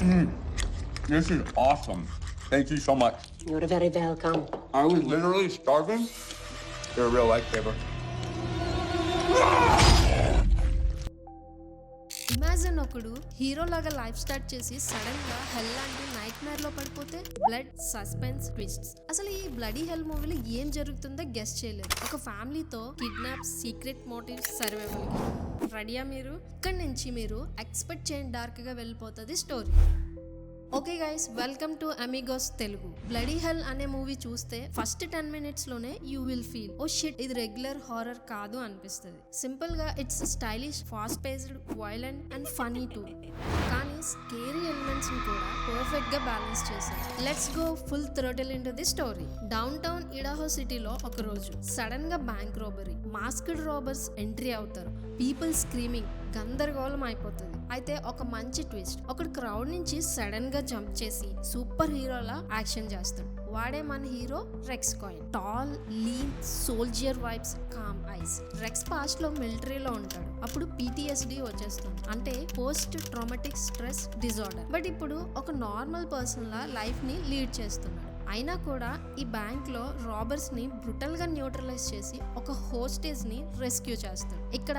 This is awesome. Thank you so much. You're very welcome. I was literally starving. You're a real lifesaver. Imagine ఒకడు hero లాగా life start చేసి sudden గా హెల్ లాంటి night Meyer లో పడిపోతే blood suspense twists. అసలు ఈ bloody hell మూవీలో ఏం జరుగుతుందో గెస్ చేయలేదు. ఒక ఫ్యామిలీతో కిడ్నాప్, సీక్రెట్ మోటివ్స్, సర్వైవల్ కి రెడీయా మీరు? ఇక్కడి నుంచి మీరు ఎక్స్పెక్ట్ చేయని డార్క్ గా వెళ్ళిపోతుంది story. Okay guys, welcome to Amigos Telugu. Bloody hell అనే మూవీ చూస్తే ఫస్ట్ 10 minutes లోనే you will feel oh shit, ఇది రెగ్యులర్ హారర్ కాదు అనిపిస్తుంది. సింపుల్ గా it's stylish, fast paced, violent and funny too. కానీ స్కేరీ ఎలిమెంట్స్ ని కూడా పర్ఫెక్ట్ గా బ్యాలెన్స్ చేశారు. Let's go full throttle into the story. Downtown Idaho సిటీలో ఒక రోజు సడన్ గా bank robbery, masked robbers entry అవుతారు. పీపుల్ స్క్రీమింగ్, గందరగోళం అయిపోతుంది. అయితే ఒక మంచి ట్విస్ట్, ఒకడు క్రౌడ్ నుంచి సడన్ గా జంప్ చేసి సూపర్ హీరోలా యాక్షన్ చేస్తాడు. వాడే మన hero Rex Coin. Tall, lean, soldier vibes, calm eyes. Rex past లో మిలిటరీలో ఉంటాడు. అప్పుడు PTSD వచ్చేస్తుంది, అంటే post traumatic stress disorder. But ఇప్పుడు ఒక నార్మల్ పర్సన్ లా లైఫ్ ని లీడ్ చేస్తున్నాడు. అయినా కూడా ఈ బ్యాంక్ లో రాబర్స్ ని బ్రుటల్ గా న్యూట్రలైజ్ చేసి ఒక హోస్టేజ్ ని రెస్క్యూ చేస్తాడు. ఇక్కడ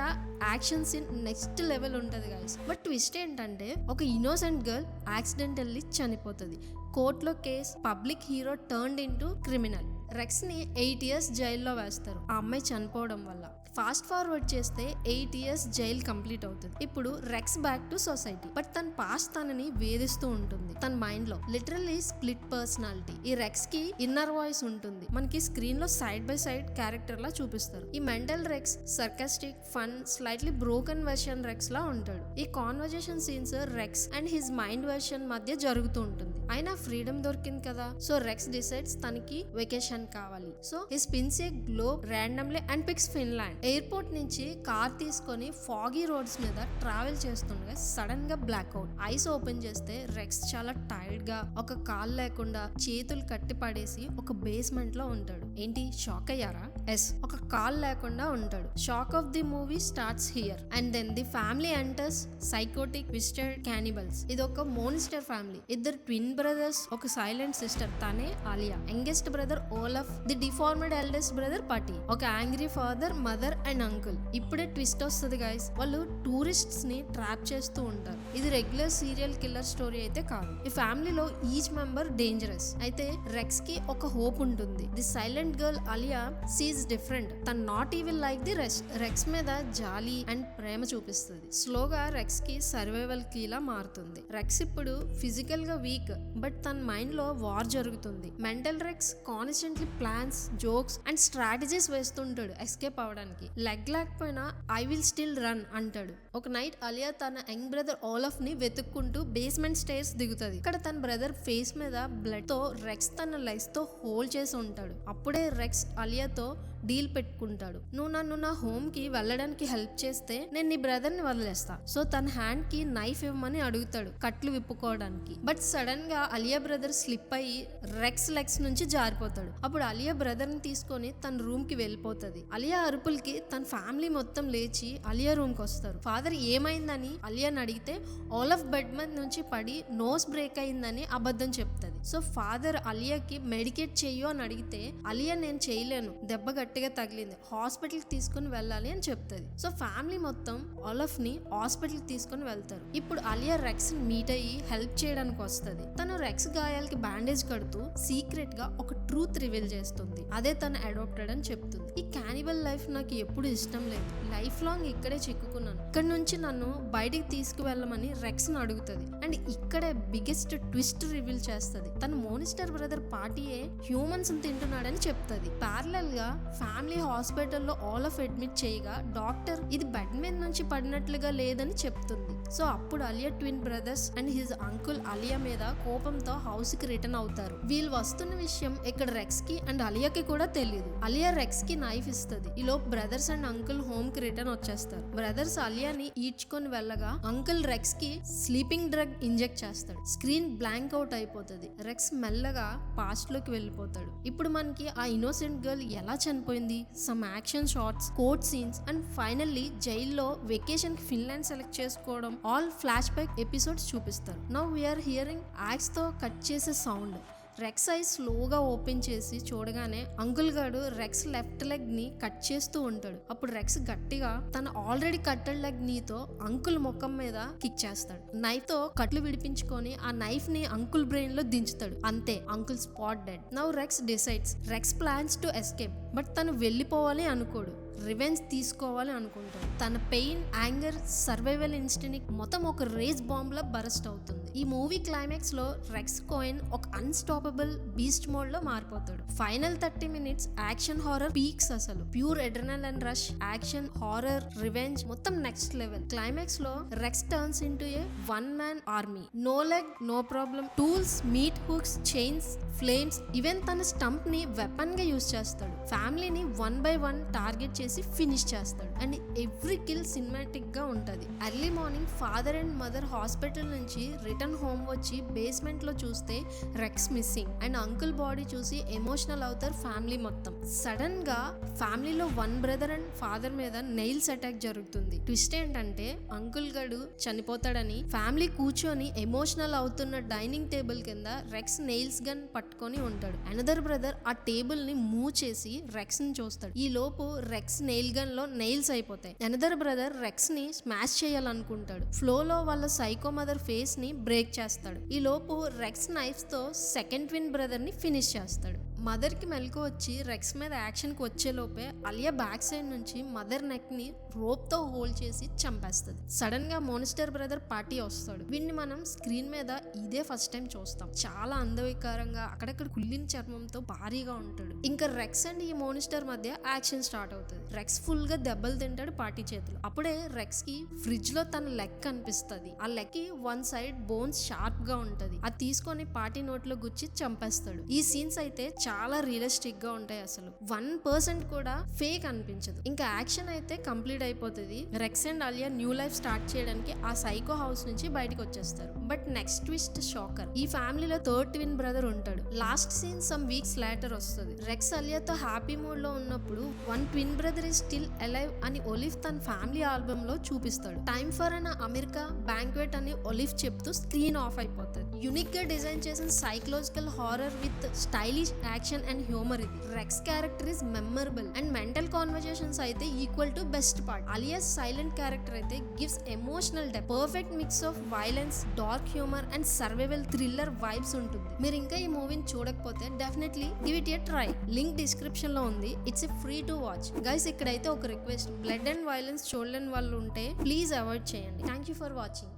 యాక్షన్ సీన్ నెక్స్ట్ లెవెల్ ఉంటది గైస్. బట్ ట్విస్ట్ ఏంటంటే ఒక ఇన్నోసెంట్ గర్ల్ యాక్సిడెంటల్లీ చనిపోతుంది. కోర్టులో case, public hero turned into criminal. Rex ని 8 years జైల్లో వేస్తారు ఆ అమ్మాయి చనిపోవడం వల్ల. ఫాస్ట్ ఫార్వర్డ్ చేస్తే 8 years జైల్ కంప్లీట్ అవుతుంది. ఇప్పుడు Rex back to society. But తన పాస్ట్ తనని వేధిస్తూ ఉంటుంది. తన మైండ్ లో లిటరల్లీ స్ప్లిట్ పర్సనాలిటీ. ఈ రెక్స్ కి ఇన్నర్ వాయిస్ ఉంటుంది. మనకి స్క్రీన్ లో సైడ్ బై సైడ్ క్యారెక్టర్ లా చూపిస్తారు. ఈ mental Rex sarcastic, fun, slightly broken version Rex లా ఉంటాడు. ఈ conversation scenes Rex and his mind version మధ్య జరుగుతూ ఉంటుంది. అయినా ఫ్రీడమ్ దొరికింది కదా, సో రెక్స్ డిసైడ్స్ తనకి వెకేషన్ కావాలి. So he spins A globe randomly and picks Finland. Airport నుంచి కార్ తీసుకొని ఫాగీ రోడ్స్ మీద ట్రావెల్ చేస్తుండగా సడన్ గా బ్లాక్ అవుట్. ఐస్ ఓపెన్ చేస్తే రెక్స్ చాలా టైర్డ్ గా, ఒక కాల్ లేకుండా, చేతులు కట్టి పడేసి ఒక బేస్మెంట్ లో ఉంటాడు. ఏంటి, షాక్ అయ్యారా? ఎస్, ఒక కాల్ లేకుండా ఉంటాడు. Shock of the movie starts here. And then the family enters psychotic, twisted cannibals. ఇది ఒక మోనిస్టర్ ఫ్యామిలీ. ఇద్దరు ట్విన్ బ్రదర్స్, ఒక సైలెంట్ సిస్టర్ తనే Alia, youngest brother Olaf, the deformed eldest brother పటి, ఒక angry father, mother and uncle. ఇప్పుడే twist వస్తుంది guys. వాళ్ళు టూరిస్ట్స్ ని ట్రాప్ చేస్తూ ఉంటారు. ఇది రెగ్యులర్ సీరియల్ కిల్లర్ స్టోరీ అయితే కాదు. ఈ ఫ్యామిలీలో ఈచ్ మెంబర్ డేంజరస్. అయితే రెక్స్ కి ఒక హోప్ ఉంటుంది. The silent girl Alia sees different. తన not evil like the rest. Rex మీద జాలి అండ్ ప్రేమ చూపిస్తుంది. స్లోగా రెక్స్ కి సర్వైవల్ కీలా మారుతుంది. రెక్స్ ఇప్పుడు ఫిజికల్ గా వీక్, బట్ తన మైండ్ లో వార్ జరుగుతుంది. Mental Rex constantly plans, jokes and strategies వేస్తుంటాడు ఎస్కేప్ అవడానికి. లెగ్ లేకపోయినా ఐ విల్ స్టిల్ రన్ అంటాడు. ఒక నైట్ అలియా తన యంగ్ బ్రదర్ ఓలఫ్ ని వెతుక్కుంటూ బేస్మెంట్ స్టేర్స్ దిగుతుంది. ఇక్కడ తన బ్రదర్ ఫేస్ మీద బ్లడ్ తో రెక్స్ తన లెగ్స్ తో హోల్డ్ చేసి ఉంటాడు. అప్పుడే రెక్స్ అలియాతో డీల్ పెట్టుకుంటాడు. నువ్వు నన్ను నా హోమ్ కి వెళ్ళడానికి హెల్ప్ చేస్తే నేను నీ బ్రదర్ ని వదిలేస్తా. సో తన హ్యాండ్ కి నైఫ్ ఇవ్వమని అడుగుతాడు కట్లు విప్పుకోవడానికి. బట్ సడన్ గా అలియా బ్రదర్ స్లిప్ అయ్యి రెక్స్ లెగ్స్ నుంచి జారిపోతాడు. అప్పుడు అలియా బ్రదర్ ని తీసుకొని తన రూమ్ కి వెళ్ళిపోతుంది. అలియా అరుపులకి తన ఫ్యామిలీ మొత్తం లేచి అలియా రూమ్ కి వస్తారు. ఫాదర్ ఏమైందని అలియాని అడిగితే ఓలఫ్ బెడ్ మీద నుంచి పడి నోస్ బ్రేక్ అయిందని అబద్ధం చెప్తుంది. సో ఫాదర్ అలియాకి మెడికేట్ చెయ్యు అని అడిగితే అలియా నేను చేయలేను, దెబ్బ గట్టిగా తగిలింది, హాస్పిటల్ కి తీసుకుని వెళ్ళాలి అని చెప్తుంది. సో ఫ్యామిలీ మొత్తం ఓలఫ్ ని హాస్పిటల్ కి తీసుకుని వెళ్తారు. ఇప్పుడు అలియా రెక్స్ ని మీట్ అయ్యి హెల్ప్ చేయడానికి వస్తుంది. తను రెక్స్ గాయాలకి బ్యాండేజ్ కడుతూ సీక్రెట్ గా ఒక ట్రూత్ రివీల్ చేస్తుంది. అదే తను అడాప్టెడ్ అని చెప్తుంది. ఈ క్యానిబల్ లైఫ్ నాకు ఎప్పుడు ఇష్టం లేదు, లైఫ్ లాంగ్ ఇక్కడే చిక్కుకున్నాను, ఇక్కడ నుంచి నన్ను బయటికి తీసుకువెళ్ళమని రెక్స్ ని అడుగుతుంది. అండ్ ఇక్కడే బిగ్గెస్ట్ ట్విస్ట్ రివీల్ చేస్తుంది. తన మోనిస్టర్ బ్రదర్ పార్టీయే హ్యూమన్స్ తింటున్నాడని చెప్తుంది. ప్యారలల్ గా ఫ్యామిలీ హాస్పిటల్లో ఓలఫ్ అడ్మిట్ చేయగా డాక్టర్ ఇది బెడ్ మీద నుంచి పడినట్లుగా లేదని చెప్తుంది. సో అప్పుడు Alia twin brothers and his uncle Alia మీద కోపంతో హౌస్ కి రిటర్న్ అవుతారు. వీళ్ళు వస్తున్న విషయం ఇక్కడ రెక్స్ కి అండ్ అలియాకి కూడా తెలియదు. అలియా రెక్స్ కి నైఫ్ ఇస్తుంది. ఈలోపు బ్రదర్స్ అండ్ అంకుల్ హోమ్ కి రిటర్న్ వచ్చేస్తారు. బ్రదర్స్ అలియాని ఈడ్చుకొని వెళ్ళగా అంకుల్ రెక్స్ కి స్లీపింగ్ డ్రగ్ ఇంజెక్ట్ చేస్తాడు. స్క్రీన్ బ్లాంక్ అవుట్ అయిపోతుంది. రెక్స్ మెల్లగా పాస్ట్ లోకి వెళ్ళిపోతాడు. ఇప్పుడు మనకి ఆ ఇన్నోసెంట్ గర్ల్ ఎలా చనిపోయింది, some action shots, court scenes and finally జైల్లో వెకేషన్ కి ఫిన్లాండ్ సెలెక్ట్ చేసుకోవడం ఆల్ ఫ్లాష్ బ్యాక్ ఎపిసోడ్స్ చూపిస్తారు. నౌ వీఆర్ హియరింగ్ యాక్స్ తో కట్ చేసే సౌండ్. రెక్స్ ఐ స్లోగా ఓపెన్ చేసి చూడగానే అంకుల్ గాడు రెక్స్ లెఫ్ట్ లెగ్ ని కట్ చేస్తూ ఉంటాడు. అప్పుడు రెక్స్ గట్టిగా తన ఆల్రెడీ కట్టెడ్ లెగ్ నీతో అంకుల్ ముఖం మీద కిక్ చేస్తాడు. నైఫ్ తో కట్లు విడిపించుకొని ఆ నైఫ్ ని అంకుల్ బ్రెయిన్ లో దించుతాడు. అంతే, uncle spot dead. Now rex decides. Rex plans to escape, but తను వెళ్ళిపోవాలి అనుకోడు, రివెంజ్ తీసుకోవాలి అనుకుంటాడు. తన పెయిన్, యాంగర్, సర్వైవల్ ఇన్స్టింక్ట్ మొత్తం ఒక రేజ్ బాంబ్ లా బరస్ట్ అవుతుంది. ఈ మూవీ క్లైమాక్స్ లో రెక్స్ కోయిన్ ఒక అన్స్టాపబుల్ బీస్ట్ మోడ్ లో మారిపోతాడు. Final 30 minutes action horror peaks. అసలు pure adrenaline rush, action, horror, revenge మొత్తం నెక్స్ట్ లెవెల్. క్లైమాక్స్ లో Rex turns into a one man army. No leg, no problem, tools, meat hooks, chains, flames, even తన స్టంప్ ని weapon గా use చేస్తాడు. ఫ్యామిలీని 1 by 1 target చేసి ఫినిష్ చేస్తాడు. అండ్ ఎవ్రీ కిల్ సినిమాటిక్ గా ఉంటది. Early morning father and mother hospital నుంచి రిటర్న్ హోమ్ వచ్చి బేస్మెంట్ లో చూస్తే rex missing. And uncle body చూసి ఎమోషనల్ అవుతారు ఫ్యామిలీ మొత్తం. సడన్ గా ఫ్యామిలీలో వన్ బ్రదర్ అండ్ ఫాదర్ మీద నెయిల్స్ అటాక్ జరుగుతుంది. ట్విస్ట్ ఏంటంటే అంకుల్ గడు చనిపోతాడని ఫ్యామిలీ కూర్చొని ఎమోషనల్ అవుతున్న డైనింగ్ టేబుల్ కింద రెక్స్ నెయిల్స్ గన్ పట్టుకొని ఉంటాడు. అనదర్ బ్రదర్ ఆ టేబుల్ ని మూవ్ చేసి రెక్స్ ని చూస్తాడు. ఈ లోపు రెక్స్ నెయిల్ గన్ లో నెయిల్స్ అయిపోతాయి. అనదర్ బ్రదర్ రెక్స్ ని స్మాష్ చేయాలనుకుంటాడు. ఫ్లో లో వాళ్ళ సైకో మదర్ ఫేస్ ని బ్రేక్ చేస్తాడు. ఈ లోపు రెక్స్ నైఫ్స్ తో సెకండ్ ట్విన్ బ్రదర్ ని ఫినిష్ చేస్తాడు. మదర్ కి మెలకు వచ్చి రెక్స్ మీద యాక్షన్ కి వచ్చే లోపే అలియా బ్యాక్ సైడ్ నుంచి మదర్ నెక్ ని రోప్ తో హోల్డ్ చేసి చంపేస్తుంది. సడన్ గా మోనిస్టర్ బ్రదర్ పార్టీ వస్తాడు. వీడిని మనం స్క్రీన్ మీద ఇదే ఫస్ట్ టైం చూస్తాం. చాలా అందవికారంగా అక్కడక్కడ కుళ్ళిన చర్మంతో భారీగా ఉంటాడు. ఇంకా రెక్స్ అండ్ ఈ మోనిస్టర్ మధ్య యాక్షన్ స్టార్ట్ అవుతుంది. రెక్స్ ఫుల్ గా దెబ్బలు తింటాడు పార్టీ చేతిలో. అప్పుడే రెక్స్ కి ఫ్రిడ్జ్ లో తన లెగ్ కనిపిస్తుంది. ఆ లెగ్ కి వన్ సైడ్ బోన్స్ షార్ప్ గా ఉంటది. అది తీసుకొని పార్టీ నోట్లో గుచ్చి చంపేస్తాడు. ఈ సీన్స్ అయితే చాలా రియలిస్టిక్ గా ఉంటాయి. అసలు 1% కూడా ఫేక్ అనిపించదు. ఇంకా యాక్షన్ అయితే కంప్లీట్ అయిపోతుంది. Rex and Alia new life start చేయడానికి ఆ సైకో హౌస్ నుంచి బయటకు వచ్చేస్తారు. But next twist shocker. ఈ ఫ్యామిలీలో థర్డ్ ట్విన్ బ్రదర్ ఉంటాడు. Last scene some weeks later వస్తుంది. రెక్స్ అలియాతో హ్యాపీ మూడ్ లో ఉన్నప్పుడు one twin brother is still alive అని ఒలివ్ తన ఫ్యామిలీ ఆల్బమ్ లో చూపిస్తాడు. Time for an America banquet అని ఒలివ్ చెప్తూ స్క్రీన్ ఆఫ్ అయిపోతుంది. యునిక్ గా డిజైన్ చేసిన psychological horror with stylish action and humour ఇది. Rex character is memorable and mental conversations అయితే equal to best part. Alia's silent character అయితే gives emotional depth. Perfect mix of violence, dark humour and survival thriller vibes ఉంటుంది. మీరు ఇంకా ఈ మూవీని చూడకపోతే definitely give it a try. Link description లో ఉంది. It's a free to watch. Guys ఇక్కడైతే ఒక రిక్వెస్ట్, బ్లడ్ అండ్ వైలెన్స్ చూడలేని వాళ్ళు ఉంటే ప్లీజ్ అవాయిడ్ చేయండి. Thank you for watching.